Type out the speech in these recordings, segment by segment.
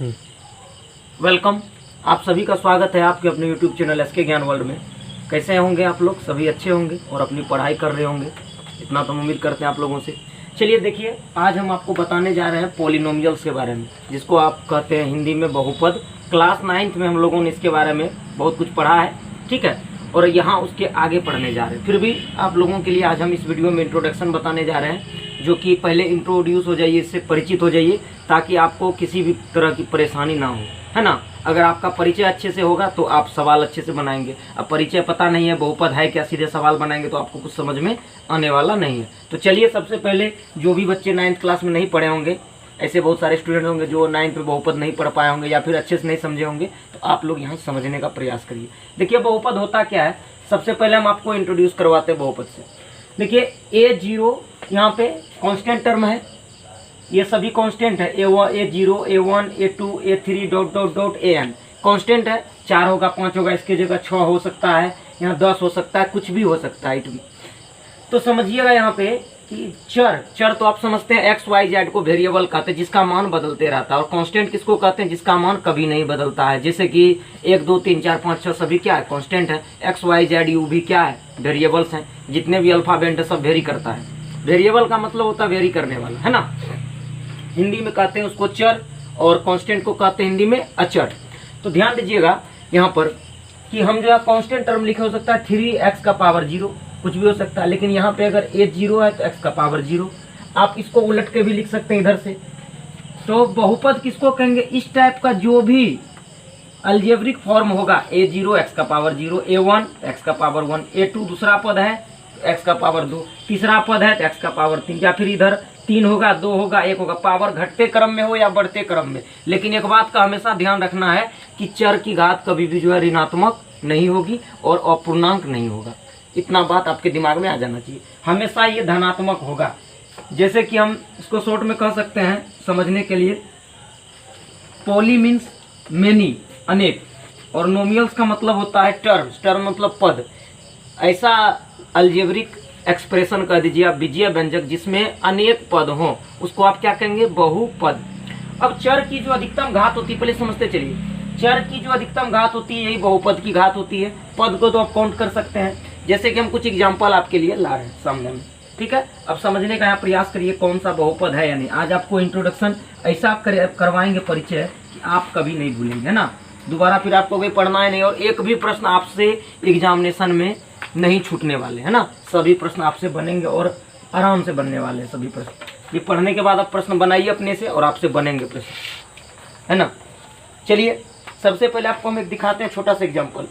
Welcome, आप सभी का स्वागत है आपके अपने यूट्यूब चैनल एसके ज्ञान वर्ल्ड में। कैसे होंगे आप लोग? सभी अच्छे होंगे और अपनी पढ़ाई कर रहे होंगे, इतना तो उम्मीद करते हैं आप लोगों से। चलिए देखिए, आज हम आपको बताने जा रहे हैं पॉलिनोमियल्स के बारे में, जिसको आप कहते हैं हिंदी में बहुपद। क्लास 9th में हम लोगों ने इसके बारे में बहुत कुछ पढ़ा है, ठीक है, और यहाँ उसके आगे पढ़ने जा रहे हैं। फिर भी आप लोगों के लिए आज हम इस वीडियो में इंट्रोडक्शन बताने जा रहे हैं, जो कि पहले इंट्रोड्यूस हो जाइए, इससे परिचित हो जाइए, ताकि आपको किसी भी तरह की परेशानी ना हो, है ना। अगर आपका परिचय अच्छे से होगा तो आप सवाल अच्छे से बनाएंगे। अब परिचय पता नहीं है, बहुपद है क्या, सीधे सवाल बनाएंगे तो आपको कुछ समझ में आने वाला नहीं है। तो चलिए, सबसे पहले जो भी बच्चे 9th क्लास में नहीं पढ़े होंगे, ऐसे बहुत सारे स्टूडेंट होंगे जो 9th में बहुपद नहीं पढ़ पाए होंगे या फिर अच्छे से नहीं समझे होंगे, तो आप लोग यहाँ समझने का प्रयास करिए। देखिए, बहुपद होता क्या है, सबसे पहले हम आपको इंट्रोड्यूस करवाते हैं बहुपद से। देखिए, A0 यहाँ पे कांस्टेंट टर्म है, ये सभी कांस्टेंट है। A1, A0, A1, A2, A3 dot dot dot AN constant है। 4 होगा, 5 होगा, इसके जगह 6 हो सकता है, यहाँ 10 हो सकता है, कुछ भी हो सकता है। तो समझिएगा यहाँ पे कि चर तो आप समझते हैं एक्स वाई जेड को वेरिएबल कहते हैं, जिसका मान बदलते रहता है। और कांस्टेंट किसको कहते हैं? जिसका मान कभी नहीं बदलता है। जैसे कि 1, 2, 3, 4, 5, 6 सभी क्या है? कांस्टेंट है। एक्स वाई जेड यू भी क्या है? वेरिएबल्स हैं। जितने भी अल्फाबेट है सब वेरी करता है। वेरिएबल का मतलब होता है वेरी करने वाला, है ना। हिंदी में कहते हैं उसको चर, और कांस्टेंट को कहते हैं हिंदी में अचर। तो ध्यान दीजिएगा यहाँ पर कि हम जो है कांस्टेंट टर्म लिखे, हो सकता है 3x का पावर 0, कुछ भी हो सकता है। लेकिन यहाँ पे अगर A0 है तो x का पावर 0। आप इसको उलट के भी लिख सकते हैं इधर से। तो बहुपद किसको कहेंगे? इस टाइप का जो भी अलजेब्रिक फॉर्म होगा, A0 x का पावर 0, A1 x का पावर 1, A2 दूसरा पद है तो x का पावर 2, तीसरा पद है तो x का पावर 3, या फिर इधर 3 होगा, 2 होगा, 1 होगा। पावर घटते क्रम में हो या बढ़ते क्रम में। लेकिन एक बात का हमेशा ध्यान रखना है कि चर की घात कभी भी जो है ऋणात्मक नहीं होगी और अपूर्णांक नहीं होगा। इतना बात आपके दिमाग में आ जाना चाहिए। हमेशा ये धनात्मक होगा। जैसे कि हम इसको शॉर्ट में कह सकते हैं समझने के लिए, पॉली मीन्स मेनी, अनेक, और नोमियल्स का मतलब होता है टर्म्स। टर्म मतलब पद। ऐसा अलजेब्रिक एक्सप्रेशन कह दीजिए आप, बीजीय व्यंजक जिसमें अनेक पद हों, उसको आप क्या कहेंगे? बहुपद। अब चर की जो अधिकतम घात होती है, पहले समझते चलिए। चर की जो अधिकतम घात होती है, यही बहुपद की घात होती है। पद को तो आप काउंट कर सकते हैं। जैसे कि हम कुछ एग्जाम्पल आपके लिए ला रहे हैं सामने में, ठीक है। अब समझने का यहाँ प्रयास करिए कौन सा बहुपद है या नहीं। आज आपको इंट्रोडक्शन ऐसा करवाएंगे, परिचय, कि आप कभी नहीं भूलेंगे, है ना। दोबारा फिर आपको कोई पढ़ना है नहीं, और एक भी प्रश्न आपसे एग्जामिनेशन में नहीं छूटने वाले, है ना। सभी प्रश्न आपसे बनेंगे और आराम से बनने वाले हैं सभी प्रश्न। ये पढ़ने के बाद आप प्रश्न बनाइए अपने से और आपसे बनेंगे प्रश्न, है ना। चलिए, सबसे पहले आपको हम एक दिखाते हैं छोटा सा एग्जाम्पल।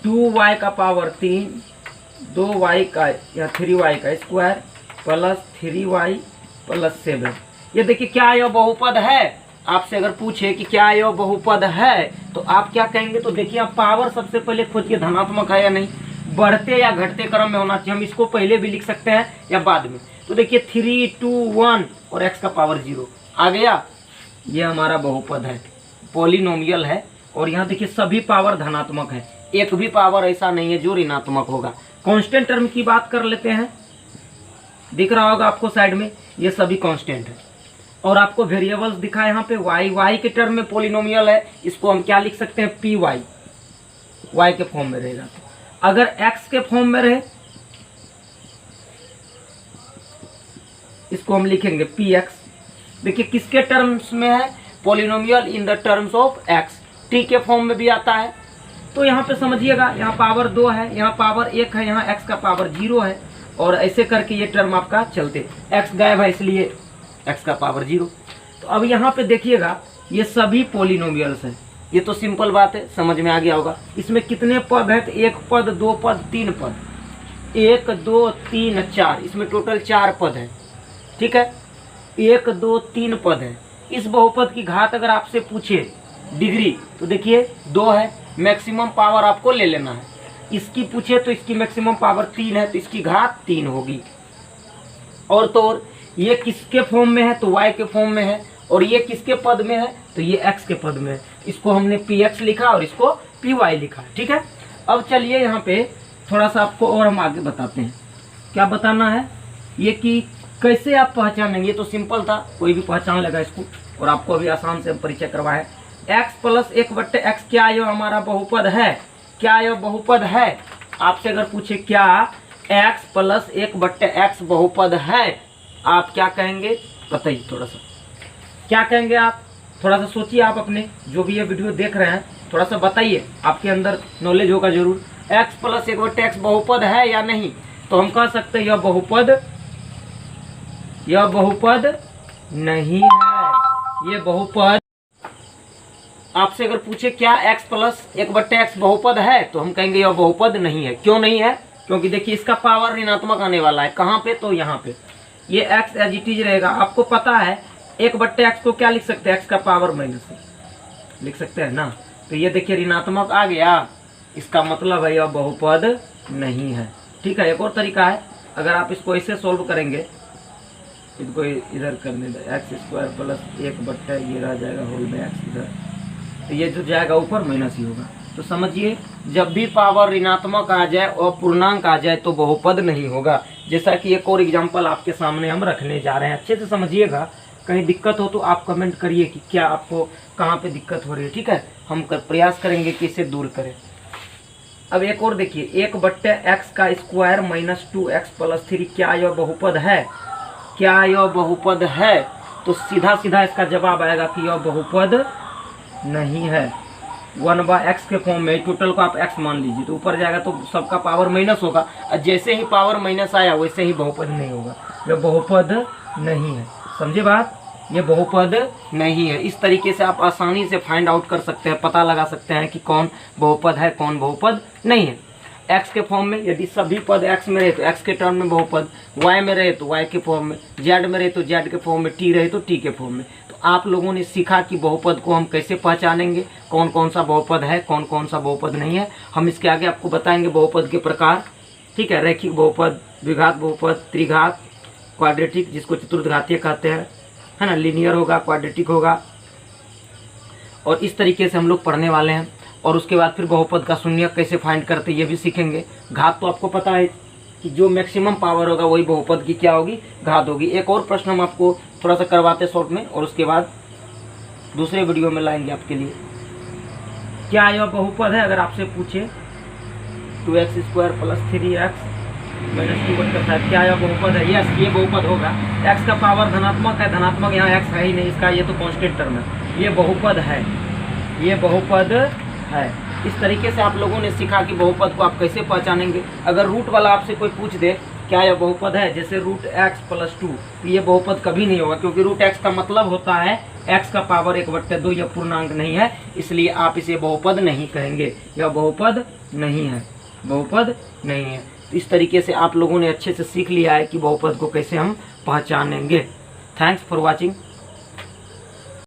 2y का पावर 3, 2y का या 3y का स्क्वायर प्लस 3y प्लस 7। ये देखिए, क्या यह बहुपद है? आपसे अगर पूछे कि क्या यह बहुपद है तो आप क्या कहेंगे? तो देखिए, आप पावर सबसे पहले खोजिए, धनात्मक है या नहीं, बढ़ते या घटते क्रम में होना चाहिए। हम इसको पहले भी लिख सकते हैं या बाद में। तो देखिए 3, 2, 1 और x का पावर 0 आ गया। ये हमारा बहुपद है, पॉलिनोमियल है। और यहाँ देखिए सभी पावर धनात्मक है, एक भी पावर ऐसा नहीं है जो ऋणात्मक होगा। कांस्टेंट टर्म की बात कर लेते हैं। दिख रहा होगा आपको साइड में, ये सभी कांस्टेंट है। और आपको वेरिएबल्स दिखा है यहाँ पे। y के टर्म में पॉलिनोमियल है, इसको हम क्या लिख सकते हैं? py, y के फॉर्म में रहेगा। अगर x के फॉर्म में रहे, इसको हम लिखेंगे px। देखिए किसके टर्म्स में है? Polynomial in the terms of x। t के फॉर्म में भी आता है। तो यहाँ पे समझिएगा, यहाँ पावर 2 है, यहाँ पावर 1 है, यहाँ x का पावर 0 है, और ऐसे करके ये टर्म आपका चलते। x गायब है इसलिए x का पावर 0। तो अब यहाँ पे देखिएगा, ये सभी पॉलिनोमियल्स हैं। ये तो सिंपल बात है, समझ में आ गया होगा। इसमें कितने पद हैं? तो 1 पद, 2 पद, 3 पद। 1, 2, 3, 4, इसमें टोटल 4 पद है, ठीक है। 1, 2, 3 पद है। इस बहुपद की घात अगर आपसे पूछे डिग्री, तो देखिए 2 है, मैक्सिमम पावर आपको ले लेना है। इसकी पूछे तो इसकी मैक्सिमम पावर 3 है, तो इसकी घात 3 होगी। और तो और ये किसके फॉर्म में है? तो y के फॉर्म में है। और ये किसके पद में है? तो ये x के पद में है। इसको हमने px लिखा और इसको py लिखा, ठीक है। अब चलिए यहाँ पे थोड़ा सा आपको और हम आगे बताते हैं। क्या बताना है? ये कि कैसे आप पहचानेंगे? ये तो सिंपल था, कोई भी पहचान लेगा इसको, और आपको अभी आसान से परिचय करवाया। x प्लस 1/x क्या यह हमारा बहुपद है? क्या यह बहुपद है? आपसे अगर पूछे क्या x प्लस 1/x बहुपद है, आप क्या कहेंगे? बताइए थोड़ा सा, क्या कहेंगे आप? थोड़ा सा सोचिए, आप अपने जो भी ये वीडियो देख रहे हैं थोड़ा सा बताइए, आपके अंदर नॉलेज होगा जरूर। x प्लस 1/x बहुपद है या नहीं? तो हम कह सकते हैं यह बहुपद नहीं है, ये बहुपद। आपसे अगर पूछे क्या x प्लस 1/x बहुपद है, तो हम कहेंगे यह बहुपद नहीं है। क्यों नहीं है? क्योंकि देखिए इसका पावर ऋणात्मक आने वाला है। कहाँ पे? तो यहाँ पे। ये x एज इट इज रहेगा। आपको पता है 1/x को क्या लिख सकते हैं? x का पावर माइनस लिख सकते हैं ना। तो ये देखिए ऋणात्मक आ गया, इसका मतलब है यह बहुपद नहीं है। ठीक है, एक और तरीका है, अगर आप इसको ऐसे सोल्व करेंगे, इसको इधर करने दें, x² प्लस 1/, ये रह जाएगा होल में x इधर, तो ये जो जाएगा ऊपर माइनस ही होगा। तो समझिए, जब भी पावर ऋणात्मक आ जाए और पूर्णांक आ जाए तो बहुपद नहीं होगा। जैसा कि एक और एग्जांपल आपके सामने हम रखने जा रहे हैं, अच्छे से समझिएगा। कहीं दिक्कत हो तो आप कमेंट करिए कि क्या आपको कहाँ पे दिक्कत हो रही है। ठीक है, हम प्रयास करेंगे कि इसे दूर करें। अब एक और देखिए, 1/x² माइनस 2x प्लस 3 क्या यह बहुपद है? क्या यह बहुपद है? तो सीधा सीधा इसका जवाब आएगा कि यह बहुपद नहीं है। 1/x के फॉर्म में, टोटल को आप x मान लीजिए, तो ऊपर जाएगा तो सबका पावर माइनस होगा, और जैसे ही पावर माइनस आया वैसे ही बहुपद नहीं होगा। यह बहुपद नहीं है, समझे बात? ये बहुपद नहीं है। इस तरीके से आप आसानी से फाइंड आउट कर सकते हैं, पता लगा सकते हैं कि कौन बहुपद है, कौन बहुपद नहीं है। x के फॉर्म में यदि सभी पद x में रहे तो x के टर्म में बहुपद, y में रहे तो y के फॉर्म में, z में रहे तो z के फॉर्म में, t रहे तो t के फॉर्म में। तो आप लोगों ने सीखा कि बहुपद को हम कैसे पहचानेंगे, कौन कौन सा बहुपद है, कौन कौन सा बहुपद नहीं है। हम इसके आगे आपको बताएंगे बहुपद के प्रकार। ठीक है, रैखिक बहुपद, द्विघात बहुपद, त्रिघात, क्वाड्रेटिक जिसको चतुर्घातीय कहते हैं, है ना, लीनियर होगा, क्वाड्रेटिक होगा, और इस तरीके से हम लोग पढ़ने वाले हैं। और उसके बाद फिर बहुपद का शून्यक कैसे फाइंड करते ये भी सीखेंगे। घात तो आपको पता है कि जो मैक्सिमम पावर होगा वही बहुपद की क्या होगी? घात होगी। एक और प्रश्न हम आपको थोड़ा सा करवाते हैं शॉर्ट में, और उसके बाद दूसरे वीडियो में लाएंगे आपके लिए। क्या यह बहुपद है? अगर आपसे पूछे 2x² प्लस 3x माइनस 2/5, क्या यह बहुपद है? यस, ये बहुपद होगा। x का पावर धनात्मक है, धनात्मक यहाँ x है ही नहीं, इसका ये तो कांस्टेंट टर्म है। ये बहुपद है, ये बहुपद है। इस तरीके से आप लोगों ने सीखा कि बहुपद को आप कैसे पहचानेंगे। अगर रूट वाला आपसे कोई पूछ दे क्या यह बहुपद है, जैसे √x + 2, तो ये बहुपद कभी नहीं होगा, क्योंकि √x का मतलब होता है x का पावर 1/2, यह पूर्णांक नहीं है, इसलिए आप इसे बहुपद नहीं कहेंगे। यह बहुपद नहीं है, बहुपद नहीं है। तो इस तरीके से आप लोगों ने अच्छे से सीख लिया है कि बहुपद को कैसे हम पहचानेंगे। Thanks for watching.